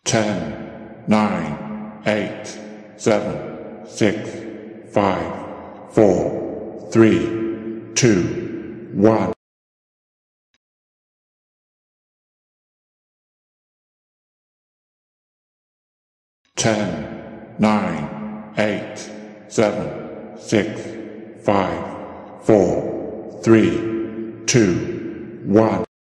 10, 9, 8, 7, 6, 5, 4, 3, 2, 1. 10, 9, 8, 7, 6, 5, 4, 3, 2, 1.